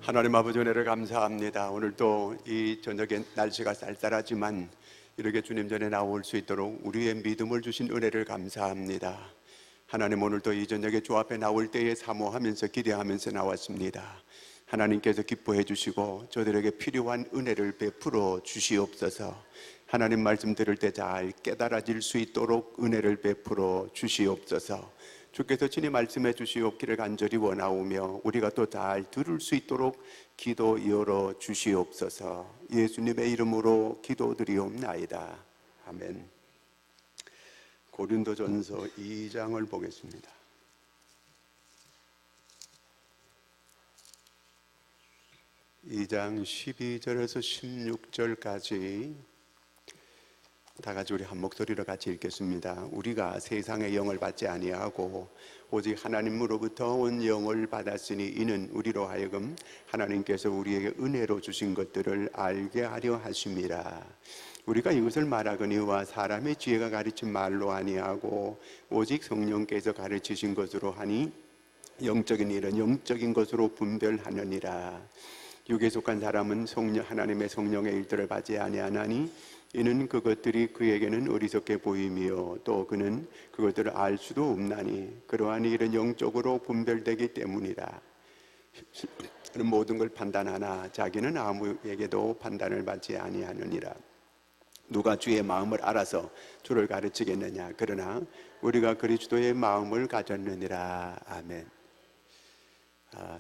하나님 아버지 은혜를 감사합니다. 오늘도 이 저녁에 날씨가 쌀쌀하지만 이렇게 주님 전에 나올 수 있도록 우리의 믿음을 주신 은혜를 감사합니다. 하나님, 오늘도 이 저녁에 주 앞에 나올 때에 사모하면서 기대하면서 나왔습니다. 하나님께서 기뻐해 주시고 저들에게 필요한 은혜를 베풀어 주시옵소서. 하나님 말씀 들을 때 잘 깨달아질 수 있도록 은혜를 베풀어 주시옵소서. 주께서 친히 말씀해 주시옵기를 간절히 원하오며 우리가 또 잘 들을 수 있도록 기도 열어 주시옵소서. 예수님의 이름으로 기도드리옵나이다. 아멘. 고린도전서 2장을 보겠습니다. 2장 12절에서 16절까지 다 같이 우리 한 목소리로 같이 읽겠습니다. 우리가 세상의 영을 받지 아니하고 오직 하나님으로부터 온 영을 받았으니 이는 우리로 하여금 하나님께서 우리에게 은혜로 주신 것들을 알게 하려 하심이라. 우리가 이것을 말하거니와 사람의 지혜가 가르친 말로 아니하고 오직 성령께서 가르치신 것으로 하니 영적인 일은 영적인 것으로 분별하느니라. 육에 속한 사람은 하나님의 성령의 일들을 받지 아니하나니 이는 그것들이 그에게는 어리석게 보이며 또 그는 그것들을 알 수도 없나니 그러한 일은 영적으로 분별되기 때문이라. 모든 걸 판단하나 자기는 아무에게도 판단을 받지 아니하느니라. 누가 주의 마음을 알아서 주를 가르치겠느냐. 그러나 우리가 그리스도의 마음을 가졌느니라. 아멘.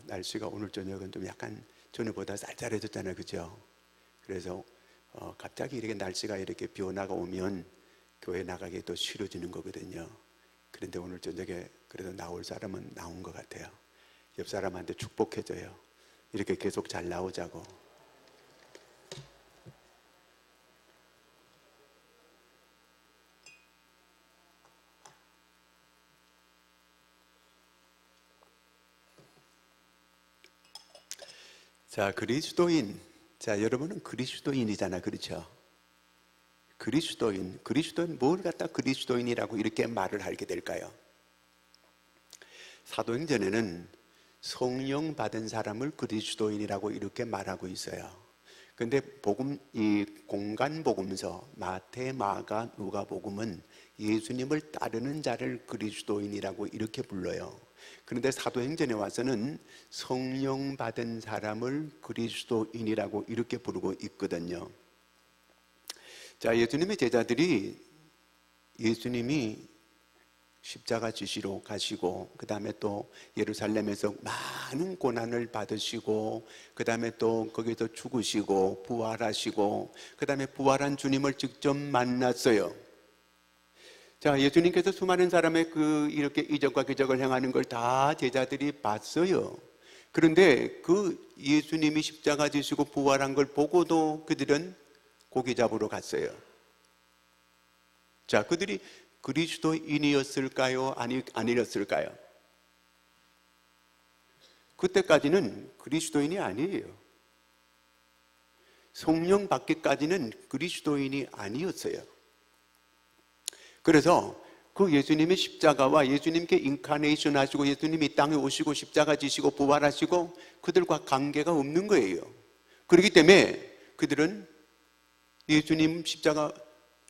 날씨가 오늘 저녁은 좀 약간 전에보다 쌀쌀해졌잖아요, 그죠? 그래서 갑자기 이렇게 날씨가 이렇게 변화가 오면 교회 나가기 또 싫어지는 거거든요. 그런데 오늘 저녁에 그래도 나올 사람은 나온 것 같아요. 옆 사람한테 축복해줘요. 이렇게 계속 잘 나오자고. 자, 그리스도인. 자, 여러분은 그리스도인이잖아, 그렇죠? 그리스도인 뭘 갖다 그리스도인이라고 이렇게 말을 하게 될까요? 사도행전에는 성령 받은 사람을 그리스도인이라고 이렇게 말하고 있어요. 근데 이 공간 복음서 마태, 마가, 누가 복음은 예수님을 따르는 자를 그리스도인이라고 이렇게 불러요. 그런데 사도행전에 와서는 성령 받은 사람을 그리스도인이라고 이렇게 부르고 있거든요. 자, 예수님의 제자들이 예수님이 십자가 지시러 가시고 그 다음에 또 예루살렘에서 많은 고난을 받으시고 그 다음에 또 거기서 죽으시고 부활하시고 그 다음에 부활한 주님을 직접 만났어요. 자, 예수님께서 수많은 사람의 이렇게 이적과 기적을 행하는 걸 다 제자들이 봤어요. 그런데 그 예수님이 십자가 지시고 부활한 걸 보고도 그들은 고기 잡으러 갔어요. 자, 그들이 그리스도인이었을까요? 아니었을까요? 그때까지는 그리스도인이 아니에요. 성령 받기까지는 그리스도인이 아니었어요. 그래서 그 예수님의 십자가와 예수님께 인카네이션 하시고 예수님이 땅에 오시고 십자가 지시고 부활하시고 그들과 관계가 없는 거예요. 그렇기 때문에 그들은 예수님 십자가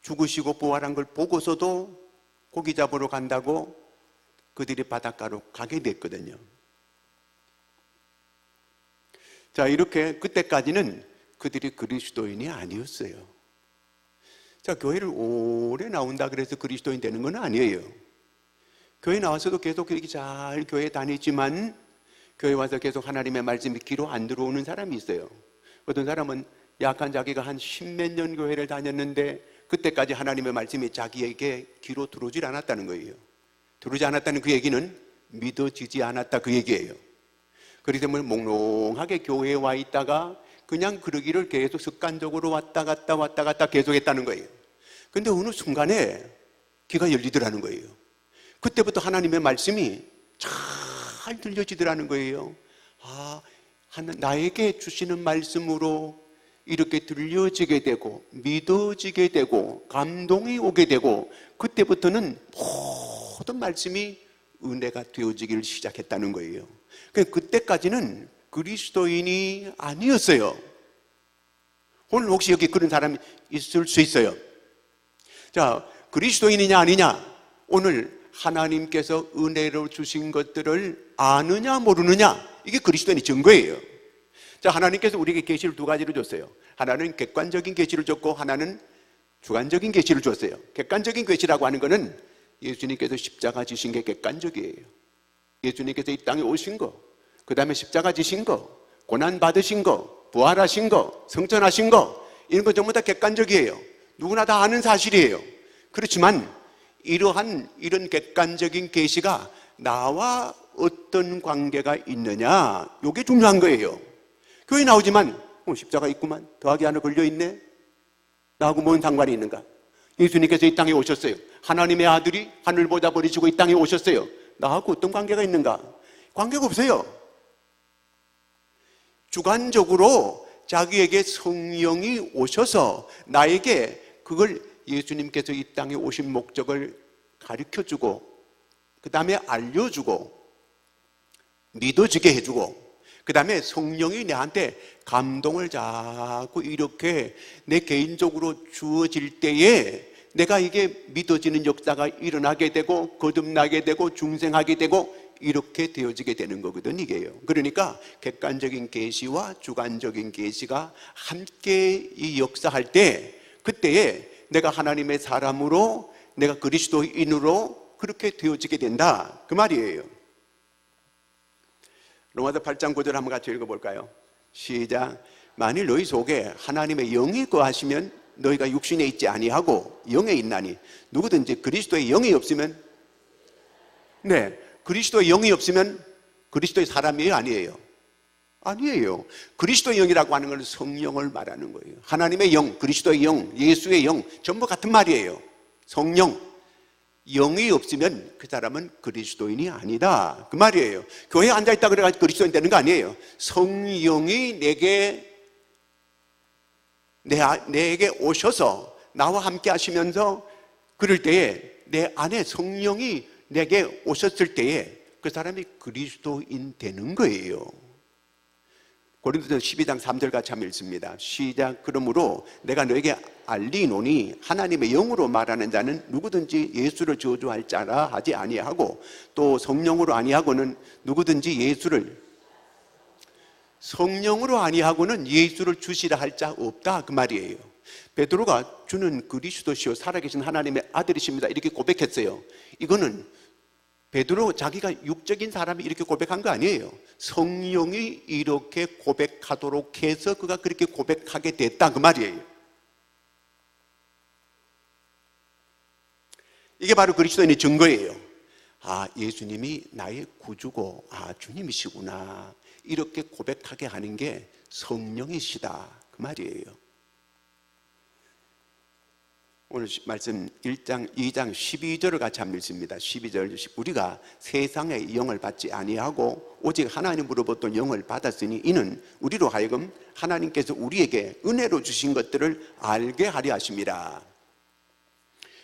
죽으시고 부활한 걸 보고서도 고기 잡으러 간다고 그들이 바닷가로 가게 됐거든요. 자, 이렇게 그때까지는 그들이 그리스도인이 아니었어요. 자, 교회를 오래 나온다 그래서 그리스도인 되는 건 아니에요. 교회 나와서도 계속 이렇게 잘 교회 다니지만 교회 와서 계속 하나님의 말씀이 귀로 안 들어오는 사람이 있어요. 어떤 사람은 약한 자기가 한 10몇 년 교회를 다녔는데 그때까지 하나님의 말씀이 자기에게 귀로 들어오질 않았다는 거예요. 들어오지 않았다는 그 얘기는 믿어지지 않았다 그 얘기예요. 그렇기 때문에 몽롱하게 교회에 와 있다가 그냥 그러기를 계속 습관적으로 왔다 갔다 계속했다는 거예요. 근데 어느 순간에 귀가 열리더라는 거예요. 그때부터 하나님의 말씀이 잘 들려지더라는 거예요. 나에게 주시는 말씀으로 이렇게 들려지게 되고 믿어지게 되고 감동이 오게 되고 그때부터는 모든 말씀이 은혜가 되어지기를 시작했다는 거예요. 그때까지는 그리스도인이 아니었어요. 오늘 혹시 여기 그런 사람이 있을 수 있어요. 자, 그리스도인이냐 아니냐, 오늘 하나님께서 은혜로 주신 것들을 아느냐 모르느냐, 이게 그리스도인의 증거예요. 자, 하나님께서 우리에게 계시를 두 가지로 줬어요. 하나는 객관적인 계시를 줬고 하나는 주관적인 계시를 줬어요. 객관적인 계시라고 하는 것은 예수님께서 십자가 지신 게 객관적이에요. 예수님께서 이 땅에 오신 거, 그 다음에 십자가 지신 거, 고난 받으신 거, 부활하신 거, 성천하신 거, 이런 거 전부 다 객관적이에요. 누구나 다 아는 사실이에요. 그렇지만 이런 객관적인 계시가 나와 어떤 관계가 있느냐, 이게 중요한 거예요. 교회 나오지만 십자가 있구만, 더하기 하나 걸려있네, 나하고 뭔 상관이 있는가? 예수님께서 이 땅에 오셨어요. 하나님의 아들이 하늘보다 버리시고 이 땅에 오셨어요. 나하고 어떤 관계가 있는가? 관계가 없어요. 주관적으로 자기에게 성령이 오셔서 나에게 그걸, 예수님께서 이 땅에 오신 목적을 가르쳐주고 그 다음에 알려주고 믿어지게 해주고 그 다음에 성령이 내한테 감동을 자꾸 이렇게 내 개인적으로 주어질 때에 내가 이게 믿어지는 역사가 일어나게 되고 거듭나게 되고 중생하게 되고 이렇게 되어지게 되는 거거든, 이게요. 그러니까 객관적인 계시와 주관적인 계시가 함께 이 역사할 때, 그때에 내가 하나님의 사람으로, 내가 그리스도인으로 그렇게 되어지게 된다, 그 말이에요. 로마서 8장 9절 한번 같이 읽어볼까요? 시작. 만일 너희 속에 하나님의 영이 거하시면 너희가 육신에 있지 아니하고 영에 있나니, 누구든지 그리스도의 영이 없으면, 네, 그리스도의 영이 없으면 그리스도의 사람이에요, 아니에요? 아니에요. 그리스도의 영이라고 하는 건 성령을 말하는 거예요. 하나님의 영, 그리스도의 영, 예수의 영, 전부 같은 말이에요. 성령. 영이 없으면 그 사람은 그리스도인이 아니다, 그 말이에요. 교회에 앉아있다 그래가지고 그리스도인 되는 거 아니에요. 성령이 내게 오셔서 나와 함께 하시면서 그럴 때에 내 안에 성령이 내게 오셨을 때에 그 사람이 그리스도인 되는 거예요. 고린도서 12장 3절 같이 한번 읽습니다. 시작. 그러므로 내가 너에게 알리노니 하나님의 영으로 말하는 자는 누구든지 예수를 저주할 자라 하지 아니하고 또 성령으로 아니하고는 누구든지 예수를, 성령으로 아니하고는 예수를 주시라 할 자 없다, 그 말이에요. 베드로가 주는 그리스도시요 살아계신 하나님의 아들이십니다 이렇게 고백했어요. 이거는 베드로 자기가 육적인 사람이 이렇게 고백한 거 아니에요. 성령이 이렇게 고백하도록 해서 그가 그렇게 고백하게 됐다, 그 말이에요. 이게 바로 그리스도인의 증거예요. 아, 예수님이 나의 구주고, 아, 주님이시구나, 이렇게 고백하게 하는 게 성령이시다, 그 말이에요. 오늘 말씀 1장 2장 12절을 같이 한번 읽습니다. 12절. 우리가 세상의 영을 받지 아니하고 오직 하나님으로부터 영을 받았으니 이는 우리로 하여금 하나님께서 우리에게 은혜로 주신 것들을 알게 하려 하심이라.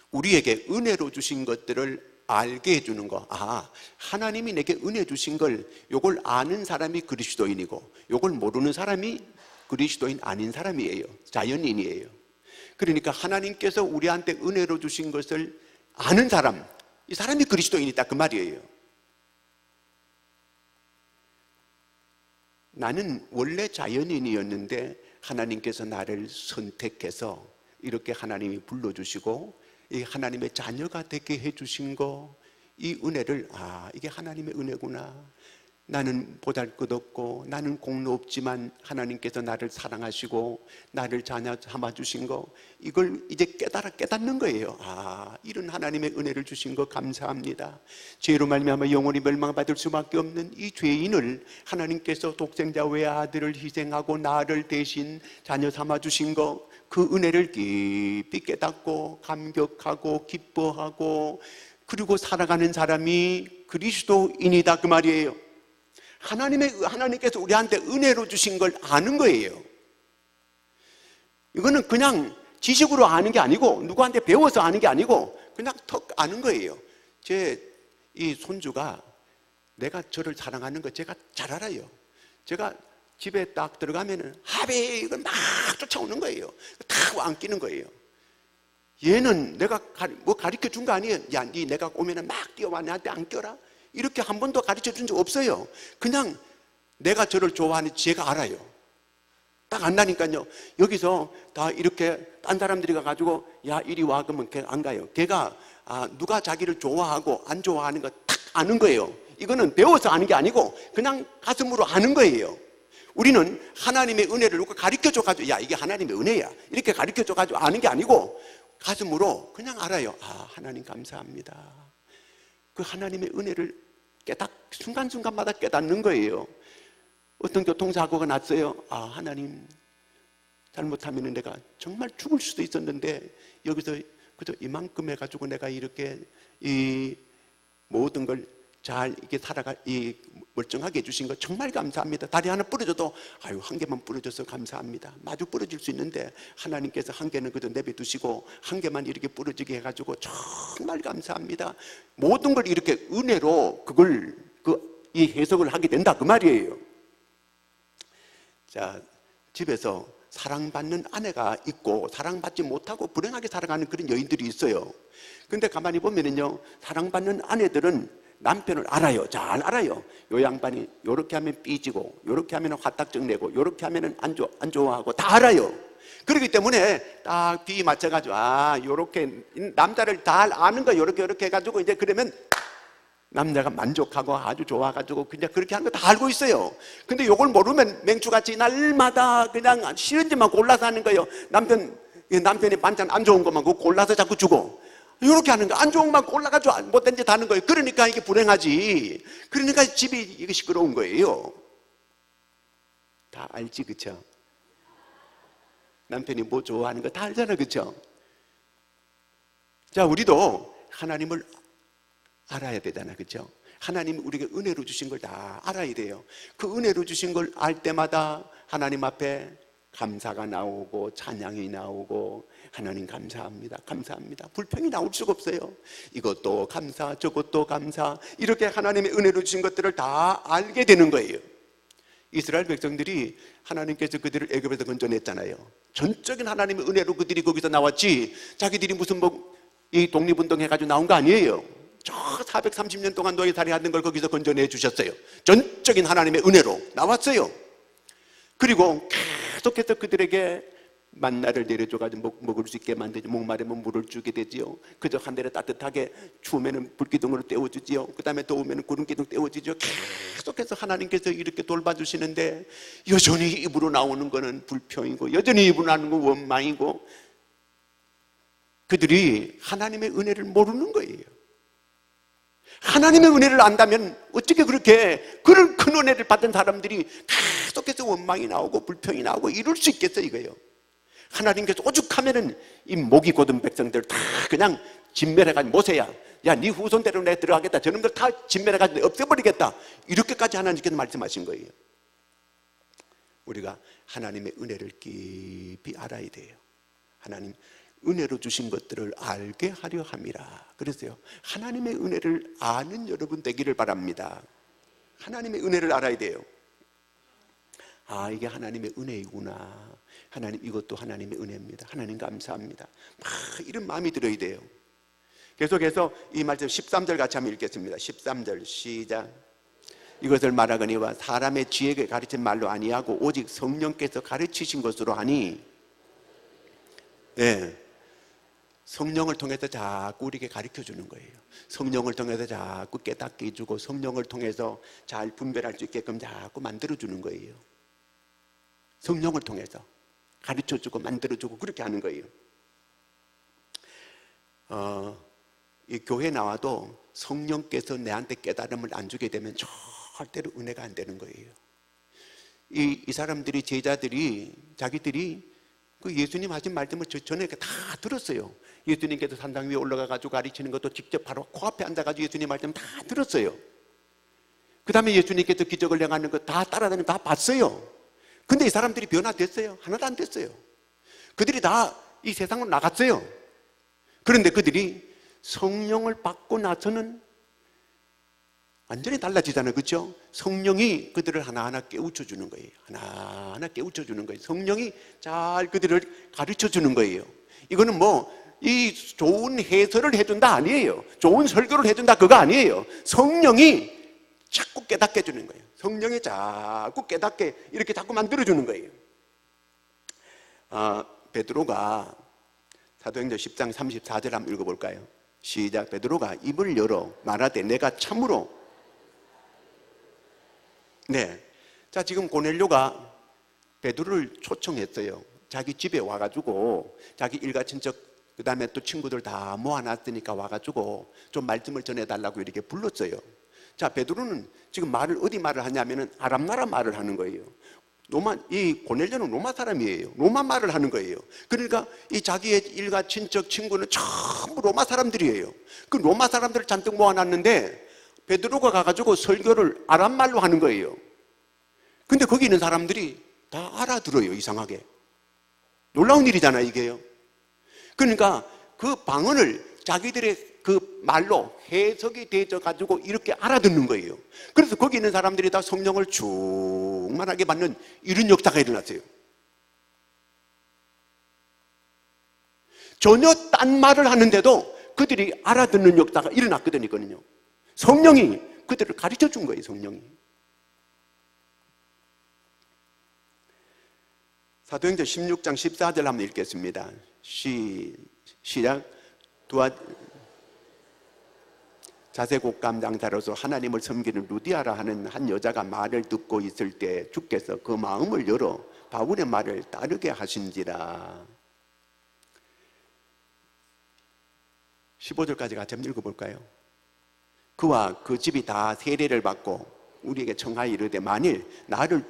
우리에게 은혜로 주신 것들을 알게 해주는 거. 아, 하나님이 내게 은혜 주신 걸, 요걸 아는 사람이 그리스도인이고 요걸 모르는 사람이 그리스도인 아닌 사람이에요. 자연인이에요. 그러니까 하나님께서 우리한테 은혜로 주신 것을 아는 사람, 이 사람이 그리스도인이다, 그 말이에요. 나는 원래 자연인이었는데 하나님께서 나를 선택해서 이렇게 하나님이 불러주시고 이 하나님의 자녀가 되게 해주신 거, 이 은혜를, 아, 이게 하나님의 은혜구나. 나는 보잘것없고 나는 공로 없지만 하나님께서 나를 사랑하시고 나를 자녀 삼아주신 거, 이걸 이제 깨닫는 거예요. 아, 이런 하나님의 은혜를 주신 거 감사합니다. 죄로 말미암아 영원히 멸망받을 수밖에 없는 이 죄인을 하나님께서 독생자 외아들을 희생하고 나를 대신 자녀 삼아주신 거, 그 은혜를 깊이 깨닫고 감격하고 기뻐하고 그리고 살아가는 사람이 그리스도인이다, 그 말이에요. 하나님께서 우리한테 은혜로 주신 걸 아는 거예요. 이거는 그냥 지식으로 아는 게 아니고 누구한테 배워서 아는 게 아니고 그냥 턱 아는 거예요. 제 이 손주가 내가 저를 사랑하는 거 제가 잘 알아요. 제가 집에 딱 들어가면은 하베 이걸 막 쫓아오는 거예요. 탁 안기는 거예요. 얘는 내가 뭐 가르쳐 준 거 아니에요. 야, 니 내가 오면은 막 뛰어와 나한테 안겨라. 이렇게 한 번도 가르쳐 준 적 없어요. 그냥 내가 저를 좋아하는 제가 알아요. 딱 안다니까요. 여기서 다 이렇게 딴 사람들이 가가지고 야 이리 와 그러면 걔 안 가요. 걔가 누가 자기를 좋아하고 안 좋아하는 거 딱 아는 거예요. 이거는 배워서 아는 게 아니고 그냥 가슴으로 아는 거예요. 우리는 하나님의 은혜를 누가 가르쳐 줘가지고 야 이게 하나님의 은혜야 이렇게 가르쳐 줘가지고 아는 게 아니고 가슴으로 그냥 알아요. 하나님 감사합니다. 그 하나님의 은혜를 순간순간마다 깨닫는 거예요. 어떤 교통사고가 났어요. 하나님 잘못하면 내가 정말 죽을 수도 있었는데 여기서 그저 이만큼 해가지고 내가 이렇게 이 모든 걸 잘 이게 멀쩡하게 해주신 거 정말 감사합니다. 다리 하나 부러져도 한 개만 부러져서 감사합니다. 마주 부러질 수 있는데 하나님께서 한 개는 그저 내버두시고 한 개만 이렇게 부러지게 해가지고 정말 감사합니다. 모든 걸 이렇게 은혜로 이 해석을 하게 된다 그 말이에요. 자, 집에서 사랑받는 아내가 있고 사랑받지 못하고 불행하게 살아가는 그런 여인들이 있어요. 근데 가만히 보면은요, 사랑받는 아내들은 남편을 알아요. 잘 알아요. 요 양반이 요렇게 하면 삐지고 요렇게 하면 화딱정 내고 요렇게 하면 안 좋아하고 다 알아요. 그렇기 때문에 딱 비 맞춰가지고 요렇게 남자를 잘 아는 거 요렇게 해가지고 이제 그러면 남자가 만족하고 아주 좋아가지고 그냥 그렇게 하는 거 다 알고 있어요. 근데 요걸 모르면 맹주같이 날마다 그냥 싫은 짓만 골라서 하는 거예요. 남편이 반찬 안 좋은 것만 골라서 자꾸 주고 이렇게 하는 거, 안 좋은 것만 골라가지고 못된 짓 하는 거예요. 그러니까 이게 불행하지. 그러니까 집이 이게 시끄러운 거예요. 다 알지, 그쵸? 남편이 뭐 좋아하는 거 다 알잖아, 그쵸? 자, 우리도 하나님을 알아야 되잖아, 그쵸? 하나님이 우리에게 은혜로 주신 걸 다 알아야 돼요. 그 은혜로 주신 걸 알 때마다 하나님 앞에 감사가 나오고 찬양이 나오고 하나님 감사합니다, 감사합니다. 불평이 나올 수가 없어요. 이것도 감사, 저것도 감사, 이렇게 하나님의 은혜로 주신 것들을 다 알게 되는 거예요. 이스라엘 백성들이 하나님께서 그들을 애굽에서 건져냈잖아요. 전적인 하나님의 은혜로 그들이 거기서 나왔지 자기들이 무슨 이 독립운동 해가지고 나온 거 아니에요. 저 430년 동안 노예살이 하는 걸 거기서 건져내 주셨어요. 전적인 하나님의 은혜로 나왔어요. 그리고 계속해서 그들에게 만나를 내려줘가지고 먹을 수 있게 만들죠. 목마르면 물을 주게 되지요. 그저 한대를 따뜻하게 추우면 불기둥으로 떼워주지요. 그 다음에 더우면 구름기둥 떼워주죠. 계속해서 하나님께서 이렇게 돌봐주시는데 여전히 입으로 나오는 거는 불평이고 여전히 입으로 나오는 건 원망이고 그들이 하나님의 은혜를 모르는 거예요. 하나님의 은혜를 안다면 어떻게 그렇게 그런 큰 은혜를 받은 사람들이 계속해서 원망이 나오고 불평이 나오고 이럴 수 있겠어요, 이거예요. 하나님께서 오죽하면은 이 목이 곧은 백성들 다 그냥 진멸해가지고 모세야, 야, 네 후손대로 내가 들어가겠다. 저놈들 다 진멸해가지고 없애버리겠다. 이렇게까지 하나님께서 말씀하신 거예요. 우리가 하나님의 은혜를 깊이 알아야 돼요. 하나님 은혜로 주신 것들을 알게 하려 함이라. 그래서요, 하나님의 은혜를 아는 여러분 되기를 바랍니다. 하나님의 은혜를 알아야 돼요. 이게 하나님의 은혜이구나. 하나님, 이것도 하나님의 은혜입니다. 하나님 감사합니다. 이런 마음이 들어야 돼요. 계속해서 이 말씀 13절 같이 한번 읽겠습니다. 13절 시작. 이것을 말하거니와 사람의 지혜가 가르친 말로 아니하고 오직 성령께서 가르치신 것으로 하니, 네, 성령을 통해서 자꾸 우리에게 가르쳐 주는 거예요. 성령을 통해서 자꾸 깨닫게 해주고 성령을 통해서 잘 분별할 수 있게끔 자꾸 만들어 주는 거예요. 성령을 통해서 가르쳐 주고 만들어 주고 그렇게 하는 거예요. 이 교회 나와도 성령께서 내한테 깨달음을 안 주게 되면 절대로 은혜가 안 되는 거예요. 이 사람들이, 제자들이, 자기들이 그 예수님 하신 말씀을 전에 다 들었어요. 예수님께서 산당 위에 올라가가지고 가르치는 것도 직접 바로 코앞에 앉아가지고 예수님 말씀 다 들었어요. 그 다음에 예수님께서 기적을 행하는 거 다 따라다니고 다 봤어요. 근데 이 사람들이 변화됐어요? 하나도 안 됐어요. 그들이 다 이 세상으로 나갔어요. 그런데 그들이 성령을 받고 나서는 완전히 달라지잖아요. 그렇죠? 성령이 그들을 하나하나 깨우쳐 주는 거예요. 하나하나 깨우쳐 주는 거예요. 성령이 잘 그들을 가르쳐 주는 거예요. 이거는 이 좋은 해설을 해준다 아니에요. 좋은 설교를 해준다 그거 아니에요. 성령이 자꾸 깨닫게 해주는 거예요. 성령이 자꾸 깨닫게 이렇게 자꾸 만들어주는 거예요. 베드로가 사도행전 10장 34절 한번 읽어볼까요? 시작. 베드로가 입을 열어 말하되 내가 참으로. 네. 자, 지금 고넬료가 베드로를 초청했어요. 자기 집에 와가지고 자기 일가 친척 그 다음에 또 친구들 다 모아놨으니까 와가지고 좀 말씀을 전해달라고 이렇게 불렀어요. 자, 베드로는 지금 어디 말을 하냐면은 아람 나라 말을 하는 거예요. 이 고넬료는 로마 사람이에요. 로마 말을 하는 거예요. 그러니까 이 자기의 일가 친척 친구는 전부 로마 사람들이에요. 그 로마 사람들을 잔뜩 모아놨는데 베드로가 가가지고 설교를 아람 말로 하는 거예요. 근데 거기 있는 사람들이 다 알아들어요. 이상하게. 놀라운 일이잖아요, 이게요. 그러니까 그 방언을 자기들의 그 말로 해석이 되어 가지고 이렇게 알아듣는 거예요. 그래서 거기 있는 사람들이 다 성령을 충만하게 받는 이런 역사가 일어났어요. 전혀 딴 말을 하는데도 그들이 알아듣는 역사가 일어났거든요. 성령이 그들을 가르쳐 준 거예요. 성령이. 사도행전 16장 14절 한번 읽겠습니다. 시작. 자세곡감 장사로서 하나님을 섬기는 루디아라 하는 한 여자가 말을 듣고 있을 때 주께서 그 마음을 열어 바울의 말을 따르게 하신지라. 15절까지 같이 한번 읽어볼까요? 그와 그 집이 다 세례를 받고 우리에게 청하여 이르되 만일 나를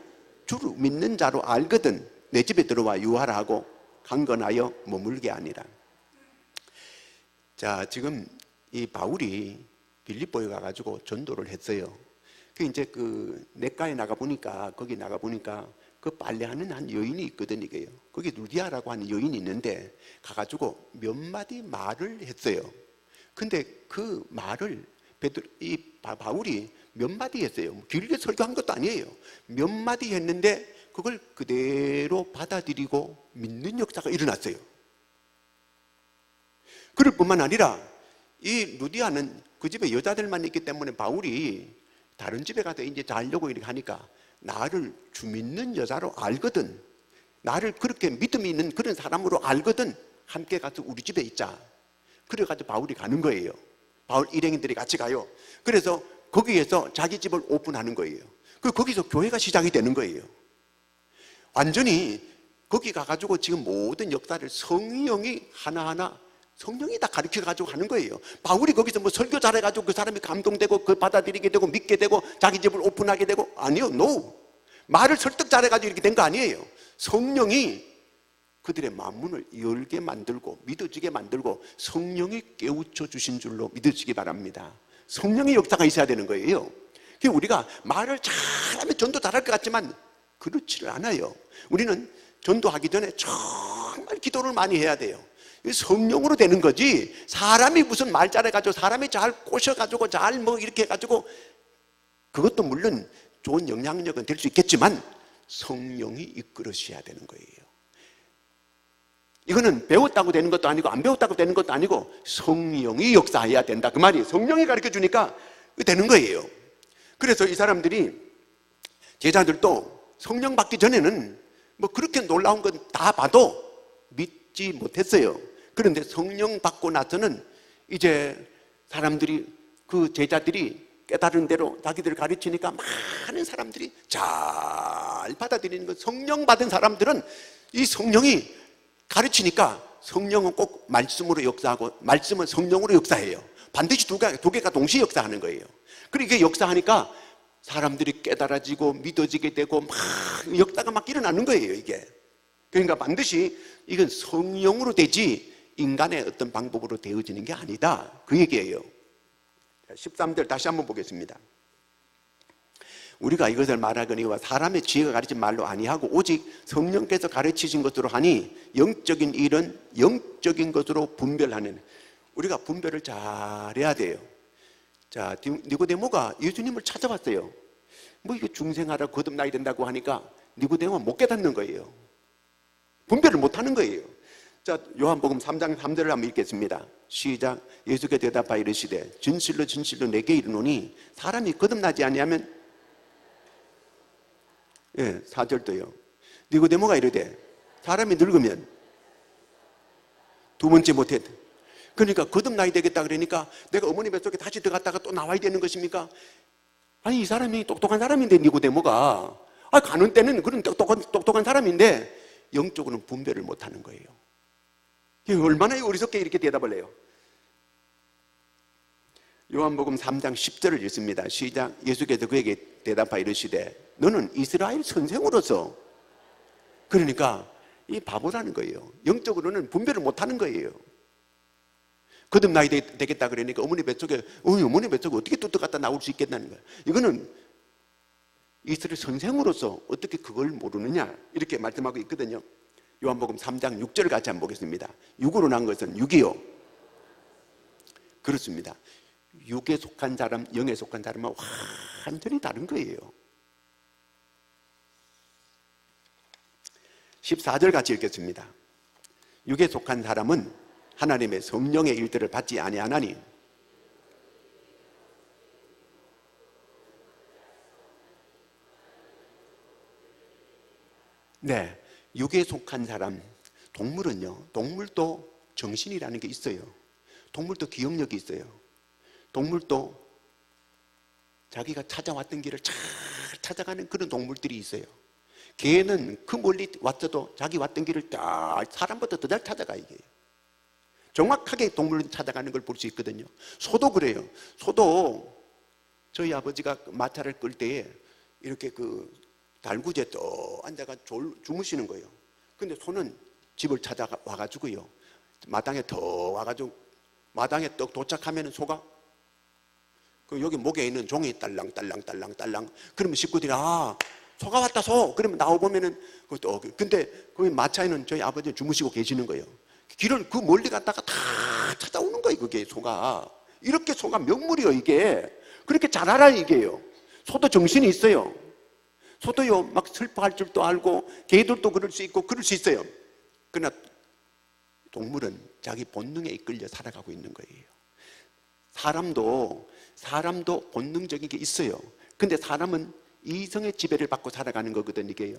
주로 믿는 자로 알거든 내 집에 들어와 유하라 하고 강건하여 머물게 하니라. 자, 지금 이 바울이 빌립보에 가가지고 전도를 했어요. 이제 그 내과에 나가보니까 거기 나가보니까 그 빨래하는 한 여인이 있거든. 이게요. 거기 루디아라고 하는 여인이 있는데 가가지고 몇 마디 말을 했어요. 근데 그 말을 이 바울이 몇 마디 했어요. 길게 설교한 것도 아니에요. 몇 마디 했는데 그걸 그대로 받아들이고 믿는 역사가 일어났어요. 그럴 뿐만 아니라 이 루디아는 그 집에 여자들만 있기 때문에 바울이 다른 집에 가서 이제 자려고 이렇게 하니까 나를 주 믿는 여자로 알거든, 나를 그렇게 믿음이 있는 그런 사람으로 알거든, 함께 가서 우리 집에 있자. 그래가지고 바울이 가는 거예요. 바울 일행인들이 같이 가요. 그래서 거기에서 자기 집을 오픈하는 거예요. 거기서 교회가 시작이 되는 거예요. 완전히 거기 가가지고 지금 모든 역사를 성령이 하나하나 성령이 다 가르쳐가지고 하는 거예요. 바울이 거기서 뭐 설교 잘해가지고 그 사람이 감동되고 그 받아들이게 되고 믿게 되고 자기 집을 오픈하게 되고, 아니요. No. 말을 설득 잘해가지고 이렇게 된 거 아니에요. 성령이 그들의 마음문을 열게 만들고 믿어지게 만들고 성령이 깨우쳐 주신 줄로 믿으시기 바랍니다. 성령의 역사가 있어야 되는 거예요. 우리가 말을 잘하면 전도 잘할 것 같지만 그렇지를 않아요. 우리는 전도하기 전에 정말 기도를 많이 해야 돼요. 성령으로 되는 거지, 사람이 무슨 말 잘해가지고 사람이 잘 꼬셔가지고 잘 뭐 이렇게 해가지고, 그것도 물론 좋은 영향력은 될 수 있겠지만 성령이 이끌으셔야 되는 거예요. 이거는 배웠다고 되는 것도 아니고 안 배웠다고 되는 것도 아니고 성령이 역사해야 된다 그 말이에요. 성령이 가르쳐 주니까 되는 거예요. 그래서 이 사람들이, 제자들도 성령 받기 전에는 뭐 그렇게 놀라운 건 다 봐도 믿지 못했어요. 그런데 성령 받고 나서는 이제 사람들이, 그 제자들이 깨달은 대로 자기들을 가르치니까 많은 사람들이 잘 받아들이는 거. 성령 받은 사람들은 이 성령이 가르치니까 성령은 꼭 말씀으로 역사하고 말씀은 성령으로 역사해요. 반드시 두 개가 동시에 역사하는 거예요. 그리고 이게 역사하니까 사람들이 깨달아지고 믿어지게 되고 막 역사가 막 일어나는 거예요, 이게. 그러니까 반드시 이건 성령으로 되지 인간의 어떤 방법으로 되어지는 게 아니다, 그 얘기예요. 13절 다시 한번 보겠습니다. 우리가 이것을 말하거니와 사람의 지혜가 가르친 말로 아니하고 오직 성령께서 가르치신 것으로 하니 영적인 일은 영적인 것으로 분별하는, 우리가 분별을 잘해야 돼요. 자, 니고데모가 예수님을 찾아왔어요. 뭐 이거 중생하라 거듭나야 된다고 하니까 니고데모가 못 깨닫는 거예요. 분별을 못 하는 거예요. 자, 요한복음 3장 3절을 한번 읽겠습니다. 시작. 예수께 대답하여 이르시되 진실로 진실로 내게 이르노니 사람이 거듭나지 아니하면, 예, 4절도요. 니고데모가 이르되 사람이 늙으면 두 번째 못해. 그러니까 거듭나야 되겠다 그러니까 내가 어머니 뱃속에 다시 들어갔다가 또 나와야 되는 것입니까? 아니, 이 사람이 똑똑한 사람인데, 니고데모가 가는 때는 그런 똑똑한 사람인데 영적으로는 분별을 못하는 거예요. 얼마나 어리석게 이렇게 대답을 해요. 요한복음 3장 10절을 읽습니다. 시작. 예수께서 그에게 대답하여 이르시되 너는 이스라엘 선생으로서, 그러니까 이 바보라는 거예요. 영적으로는 분별을 못하는 거예요. 거듭나야 되겠다 그러니까 어머니 뱃속에 어떻게 또 들어갔다 나올 수 있겠다는 거예요. 이거는 이스라엘 선생으로서 어떻게 그걸 모르느냐 이렇게 말씀하고 있거든요. 요한복음 3장 6절을 같이 한번 보겠습니다. 육으로 난 것은 육이요. 그렇습니다. 육에 속한 사람, 영에 속한 사람은 완전히 다른 거예요. 14절 같이 읽겠습니다. 육에 속한 사람은 하나님의 성령의 일들을 받지 아니하나니, 네, 육에 속한 사람, 동물은요, 동물도 정신이라는 게 있어요. 동물도 기억력이 있어요. 동물도 자기가 찾아왔던 길을 잘 찾아가는 그런 동물들이 있어요. 개는 그 멀리 왔어도 자기 왔던 길을 딱 사람보다 더 잘 찾아가. 이게 정확하게 동물은 찾아가는 걸 볼 수 있거든요. 소도 그래요. 소도 저희 아버지가 마차를 끌 때에 이렇게 그 달구지에 또 앉아가 주무시는 거예요. 근데 소는 집을 찾아와가지고요, 마당에 더 와가지고 마당에 떡 도착하면 소가 그 여기 목에 있는 종이 딸랑딸랑딸랑딸랑, 그러면 식구들이 소가 왔다 소. 그러면 나와보면은 또 근데 그 마차에는 저희 아버지 주무시고 계시는 거예요. 길을 그 멀리 갔다가 다 찾아오는 거예요. 그게 소가 이렇게 소가 명물이요. 이게 그렇게 잘 알아요. 이게요. 소도 정신이 있어요. 소도요 막 슬퍼할 줄도 알고 개들도 그럴 수 있고 그럴 수 있어요. 그러나 동물은 자기 본능에 이끌려 살아가고 있는 거예요. 사람도 본능적인 게 있어요. 근데 사람은 이성의 지배를 받고 살아가는 거거든요. 이게요.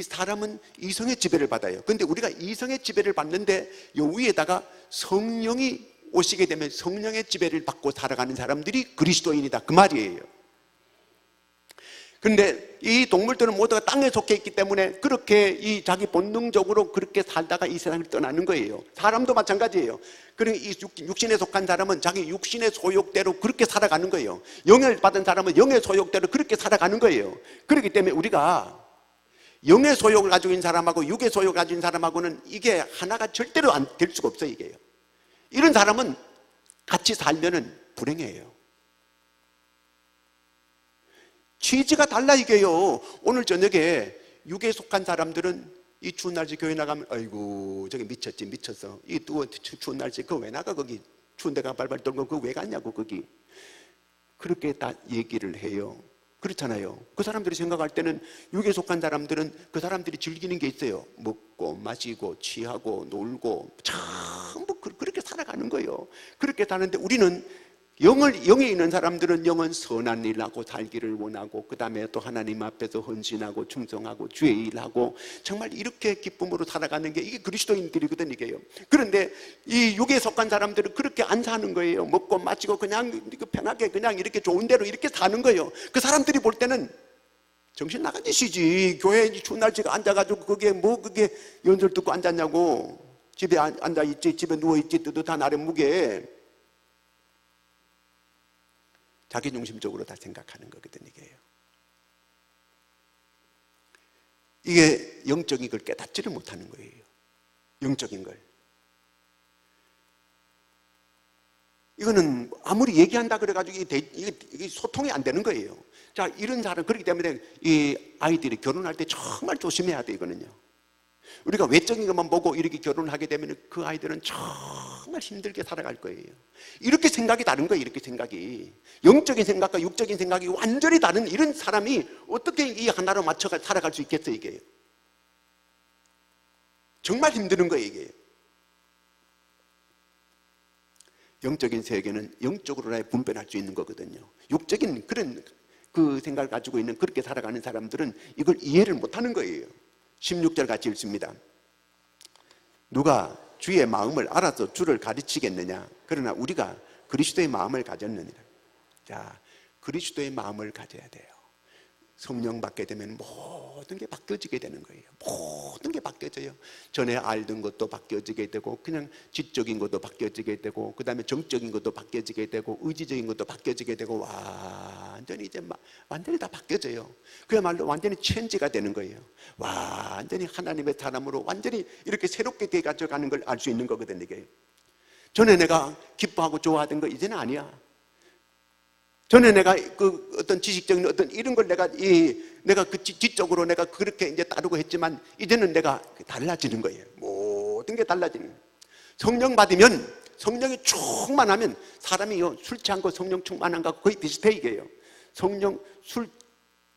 사람은 이성의 지배를 받아요. 근데 우리가 이성의 지배를 받는데 요 위에다가 성령이 오시게 되면 성령의 지배를 받고 살아가는 사람들이 그리스도인이다, 그 말이에요. 근데 이 동물들은 모두가 땅에 속해 있기 때문에 그렇게 이 자기 본능적으로 그렇게 살다가 이 세상을 떠나는 거예요. 사람도 마찬가지예요. 그러니까 이 육신에 속한 사람은 자기 육신의 소욕대로 그렇게 살아가는 거예요. 영을 받은 사람은 영의 소욕대로 그렇게 살아가는 거예요. 그렇기 때문에 우리가 영의 소욕을 가지고 있는 사람하고 육의 소욕을 가지고 있는 사람하고는 이게 하나가 절대로 안 될 수가 없어요. 이게요. 이런 사람은 같이 살면은 불행해요. 취지가 달라. 이게요. 오늘 저녁에 육에 속한 사람들은 이 추운 날씨 교회 나가면 아이고 저기 미쳤어. 이 추운 날씨 그거 왜 나가, 거기 추운 데가 발발 떨고 그거 왜 갔냐고, 거기 그렇게 다 얘기를 해요. 그렇잖아요. 그 사람들이 생각할 때는 육에 속한 사람들은 그 사람들이 즐기는 게 있어요. 먹고 마시고 취하고 놀고 전부 그렇게 살아가는 거예요. 그렇게 사는데 우리는 영에 있는 사람들은 영은 선한 일 하고 살기를 원하고, 그 다음에 또 하나님 앞에서 헌신하고 충성하고 주의 일하고 정말 이렇게 기쁨으로 살아가는 게 이게 그리스도인들이거든. 이게요. 그런데 이 육에 속한 사람들은 그렇게 안 사는 거예요. 먹고 마시고 그냥 편하게 그냥 이렇게 좋은 대로 이렇게 사는 거예요. 그 사람들이 볼 때는 정신 나간 짓이지. 교회에 추운 날씨가 앉아가지고 그게 뭐 그게 연설 듣고 앉았냐고. 집에 앉아있지, 집에 누워있지, 뜨뜻한 아래 무게. 자기중심적으로 다 생각하는 거거든. 이게 영적인 걸 깨닫지를 못하는 거예요. 영적인 걸. 이거는 아무리 얘기한다 그래가지고 이게 소통이 안 되는 거예요. 자, 이런 사람, 그렇기 때문에 이 아이들이 결혼할 때 정말 조심해야 돼. 이거는요. 우리가 외적인 것만 보고 이렇게 결혼을 하게 되면 그 아이들은 정말 정말 힘들게 살아갈 거예요. 이렇게 생각이 다른 거예요. 이렇게 생각이, 영적인 생각과 육적인 생각이 완전히 다른 이런 사람이 어떻게 이 하나로 맞춰 살아갈 수 있겠어요? 이게 정말 힘드는 거예요. 이게 영적인 세계는 영적으로나 분별할 수 있는 거거든요. 육적인 그런 그 생각을 가지고 있는, 그렇게 살아가는 사람들은 이걸 이해를 못하는 거예요. 16절 같이 읽습니다. 누가 주의 마음을 알아서 주를 가르치겠느냐? 그러나 우리가 그리스도의 마음을 가졌느니라. 자, 그리스도의 마음을 가져야 돼요. 성령 받게 되면 모든 게 바뀌어지게 되는 거예요. 모든 게 바뀌어져요. 전에 알던 것도 바뀌어지게 되고, 그냥 지적인 것도 바뀌어지게 되고, 그 다음에 정적인 것도 바뀌어지게 되고, 의지적인 것도 바뀌어지게 되고, 완전히 이제 완전히 다 바뀌어져요. 그야말로 완전히 체인지가 되는 거예요. 완전히 하나님의 사람으로 완전히 이렇게 새롭게 돼 가져가는 걸 알 수 있는 거거든요. 이게 전에 내가 기뻐하고 좋아하던 거 이제는 아니야. 전에 내가 그 어떤 지식적인 어떤 이런 걸 내가 그 지적으로 내가 그렇게 이제 따르고 했지만, 이제는 내가 달라지는 거예요. 모든 게 달라지는 거예요. 성령 받으면, 성령이 충만하면 사람이요, 술 취한 거 성령 충만한 거 거의 비슷해. 이게요. 성령 술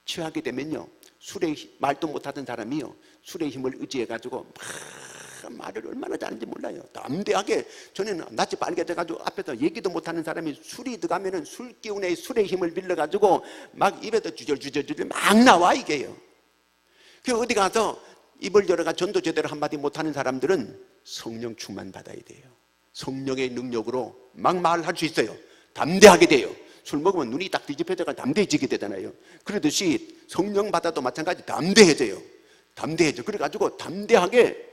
취하게 되면요, 술의 말도 못하던 사람이요, 술의 힘을 의지해 가지고 막 말을 얼마나 잘하는지 몰라요. 담대하게, 전에는 낯이 빨개져가지고 앞에서 얘기도 못하는 사람이 술이 들어가면은 술 기운에 술의 힘을 빌려가지고 막 입에서 주절주절 막 나와. 이게요. 그 어디 가서 입을 열어가 전도 제대로 한마디 못하는 사람들은 성령 충만 받아야 돼요. 성령의 능력으로 막 말할 수 있어요. 담대하게 돼요. 술 먹으면 눈이 딱 뒤집혀져가 담대해지게 되잖아요. 그러듯이 성령 받아도 마찬가지 담대해져요. 담대해져. 그래가지고 담대하게,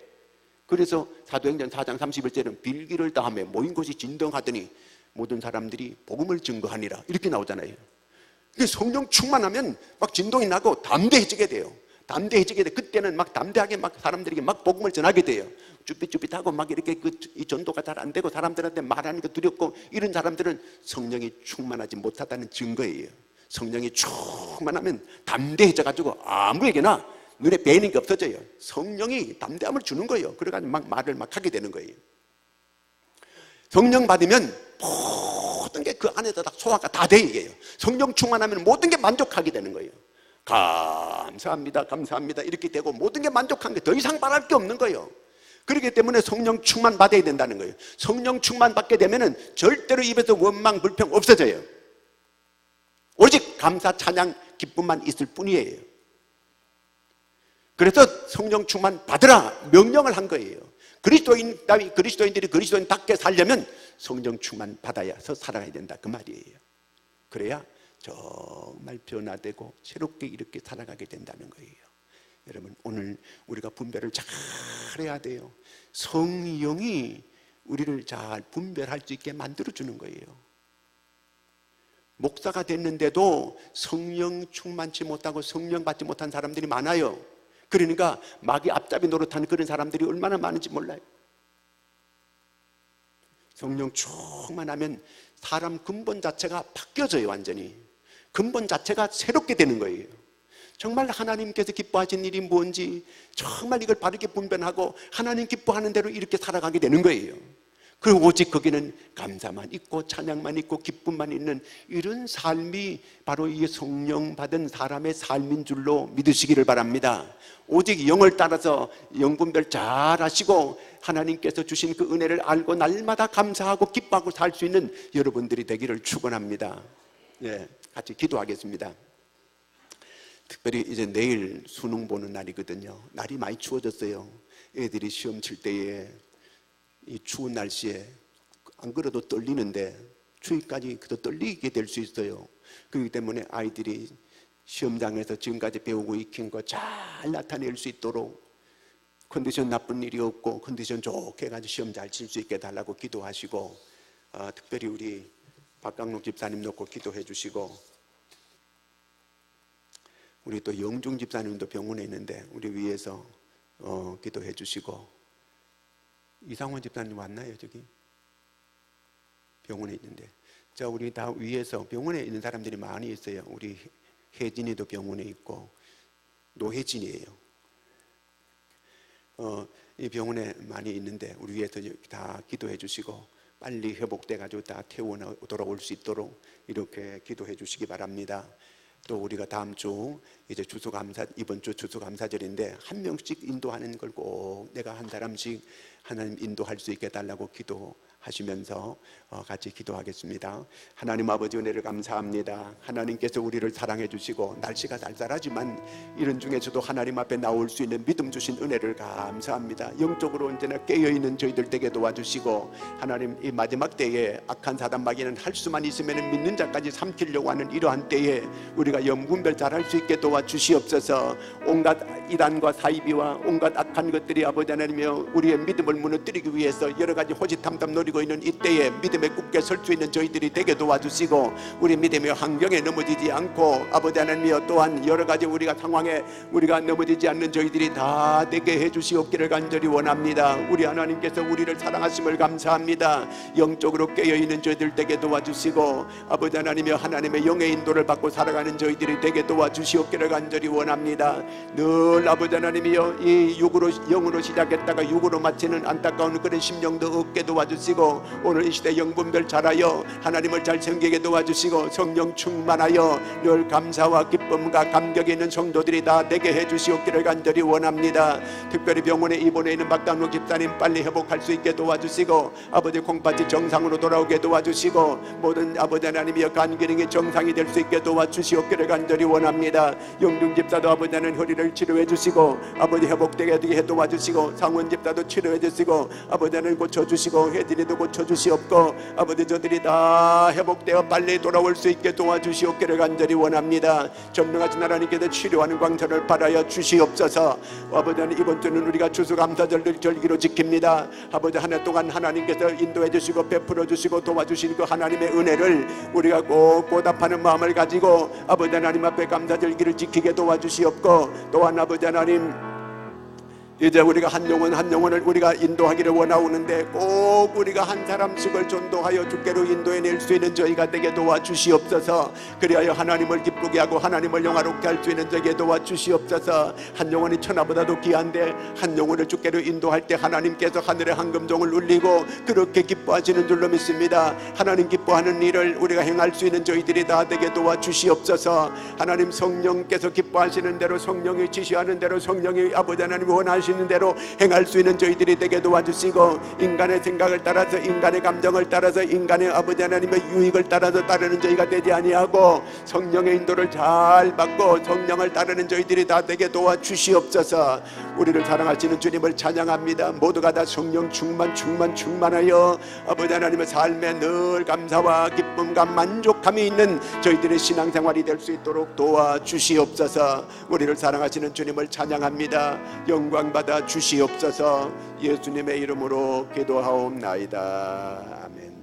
그래서 사도행전 4장 31절은 빌기를 다하며 모인 곳이 진동하더니 모든 사람들이 복음을 증거하니라, 이렇게 나오잖아요. 성령 충만하면 막 진동이 나고 담대해지게 돼요. 담대해지게 돼. 그때는 막 담대하게 막 사람들에게 막 복음을 전하게 돼요. 쭈삣쭈삣하고 막 이렇게 이 전도가 잘 안 되고 사람들한테 말하는 거 두렵고 이런 사람들은 성령이 충만하지 못하다는 증거예요. 성령이 충만하면 담대해져 가지고 아무에게나 눈에 뵈는 게 없어져요. 성령이 담대함을 주는 거예요. 그래가지고 막 말을 막 하게 되는 거예요. 성령 받으면 모든 게 그 안에서 다 소화가 다 돼. 이게요. 성령 충만하면 모든 게 만족하게 되는 거예요. 감사합니다, 감사합니다 이렇게 되고, 모든 게 만족한 게 더 이상 바랄 게 없는 거예요. 그렇기 때문에 성령 충만 받아야 된다는 거예요. 성령 충만 받게 되면은 절대로 입에서 원망 불평 없어져요. 오직 감사 찬양 기쁨만 있을 뿐이에요. 그래서 성령 충만 받으라 명령을 한 거예요. 그리스도인들이 그리스도인답게 살려면 성령 충만 받아야서 살아가야 된다, 그 말이에요. 그래야 정말 변화되고 새롭게 이렇게 살아가게 된다는 거예요. 여러분, 오늘 우리가 분별을 잘 해야 돼요. 성령이 우리를 잘 분별할 수 있게 만들어주는 거예요. 목사가 됐는데도 성령 충만치 못하고 성령 받지 못한 사람들이 많아요. 그러니까 마귀 앞잡이 노릇하는 그런 사람들이 얼마나 많은지 몰라요. 성령 충만하면 사람 근본 자체가 바뀌어져요. 완전히 근본 자체가 새롭게 되는 거예요. 정말 하나님께서 기뻐하신 일이 뭔지 정말 이걸 바르게 분별하고 하나님 기뻐하는 대로 이렇게 살아가게 되는 거예요. 그리고 오직 거기는 감사만 있고 찬양만 있고 기쁨만 있는 이런 삶이 바로 이 성령 받은 사람의 삶인 줄로 믿으시기를 바랍니다. 오직 영을 따라서 영분별 잘 하시고 하나님께서 주신 그 은혜를 알고 날마다 감사하고 기뻐하고 살 수 있는 여러분들이 되기를 축원합니다. 예, 같이 기도하겠습니다. 특별히 이제 내일 수능 보는 날이거든요. 날이 많이 추워졌어요. 애들이 시험 칠 때에 이 추운 날씨에 안 그래도 떨리는데 추위까지 더 떨리게 될 수 있어요. 그렇기 때문에 아이들이 시험장에서 지금까지 배우고 익힌 거 잘 나타낼 수 있도록 컨디션 나쁜 일이 없고 컨디션 좋게 해가지고 시험 잘 칠 수 있게 해달라고 기도하시고, 특별히 우리 박강록 집사님 놓고 기도해 주시고, 우리 또 영중 집사님도 병원에 있는데 우리 위해서 기도해 주시고, 이상원 집사님 왔나요? 저기 병원에 있는데, 자, 우리 다 위에서 병원에 있는 사람들이 많이 있어요. 우리 혜진이도 병원에 있고 노혜진이에요. 이 병원에 많이 있는데 우리 위해서 다 기도해 주시고 빨리 회복돼 가지고 다 퇴원 돌아올 수 있도록 이렇게 기도해 주시기 바랍니다. 또 우리가 다음 주 이제 이번 주 추수감사절인데 한 명씩 인도하는 걸 꼭 내가 한 사람씩 하나님 인도할 수 있게 달라고 기도하시면서 같이 기도하겠습니다. 하나님 아버지 은혜를 감사합니다. 하나님께서 우리를 사랑해 주시고 날씨가 쌀쌀하지만 이런 중에서도 하나님 앞에 나올 수 있는 믿음 주신 은혜를 감사합니다. 영적으로 언제나 깨어있는 저희들 되게 도와주시고 하나님 이 마지막 때에 악한 사단 마귀는 할 수만 있으면 믿는 자까지 삼키려고 하는 이러한 때에 우리가 영분별 잘할 수 있게 도와주시옵소서. 온갖 이단과 사이비와 온갖 악한 것들이 아버지 하나님이여 우리의 믿음을 무너뜨리기 위해서 여러 가지 호시탐탐 노리고 있는 이때에 믿음에 굳게 설 수 있는 저희들이 되게 도와주시고 우리 믿음의 환경에 넘어지지 않고 아버지 하나님이여 또한 여러 가지 우리가 상황에 우리가 넘어지지 않는 저희들이 다 되게 해주시옵기를 간절히 원합니다. 우리 하나님께서 우리를 사랑하심을 감사합니다. 영적으로 깨어있는 저희들 되게 도와주시고 아버지 하나님이여 하나님의 영의 인도를 받고 살아가는 저희들이 되게 도와주시옵기를 간절히 원합니다. 늘 아버지 하나님이여 이 육으로 영으로 시작했다가 육으로 마치는 안타까운 그런 심령도 없게 도와주시고 오늘 이 시대 영분별 잘하여 하나님을 잘 섬기게 도와주시고 성령 충만하여 늘 감사와 기쁨과 감격이 있는 성도들이 다 되게 해주시옵기를 간절히 원합니다. 특별히 병원에 입원해 있는 박단욱 집사님 빨리 회복할 수 있게 도와주시고 아버지 콩팥이 정상으로 돌아오게 도와주시고 모든 아버지 하나님이여 간 기능이 정상이 될 수 있게 도와주시옵기를 간절히 원합니다. 영중 집사도 아버지 하나님 허리를 치료해 주시고 아버지 회복되게 해 도와주시고 상원 집사도 치료해 주시고 아버지 하나님 고쳐주시고 혜진이도 고쳐주시옵고 아버지 저들이 다 회복되어 빨리 돌아올 수 있게 도와주시옵기를 간절히 원합니다. 전능하신 하나님께서 치료하는 광선을 발하여 주시옵소서. 아버지 하나님 이번 주는 우리가 추수감사절을 절기로 지킵니다. 아버지 한 해 동안 하나님께서 인도해 주시고 베풀어 주시고 도와주신 그 하나님의 은혜를 우리가 꼭 보답하는 마음을 가지고 아버지 하나님 앞에 감사절기를 지키게 도와주시옵고 또한 아버지 하나님 이제 우리가 한 영혼을 우리가 인도하기를 원하오는데 꼭 우리가 한 사람씩을 전도하여 주께로 인도해 낼 수 있는 저희가 되게 도와주시옵소서. 그리하여 하나님을 기쁘게 하고 하나님을 영화롭게 할 수 있는 저에게 도와주시옵소서. 한 영혼이 천하보다도 귀한데 한 영혼을 주께로 인도할 때 하나님께서 하늘의 황금종을 울리고 그렇게 기뻐하시는 줄로 믿습니다. 하나님 기뻐하는 일을 우리가 행할 수 있는 저희들이 다 되게 도와주시옵소서. 하나님 성령께서 기뻐하시는 대로 성령이 지시하는 대로 성령이 아버지 하나님 원하시는 대로 행할 수 있는 저희들이 되게 도와주시고 인간의 생각을 따라서 인간의 감정을 따라서 인간의 아버지 하나님의 유익을 따라서 따르는 저희가 되지 아니하고 성령의 인도를 잘 받고 성령을 따르는 저희들이 다 되게 도와주시옵소서. 우리를 사랑하시는 주님을 찬양합니다. 모두가 다 성령 충만하여 아버지 하나님의 삶에 늘 감사와 기쁨과 만족함이 있는 저희들의 신앙생활이 될 수 있도록 도와주시옵소서. 우리를 사랑하시는 주님을 찬양합니다. 영광 받아 주시옵소서. 예수님의 이름으로 기도하옵나이다. 아멘.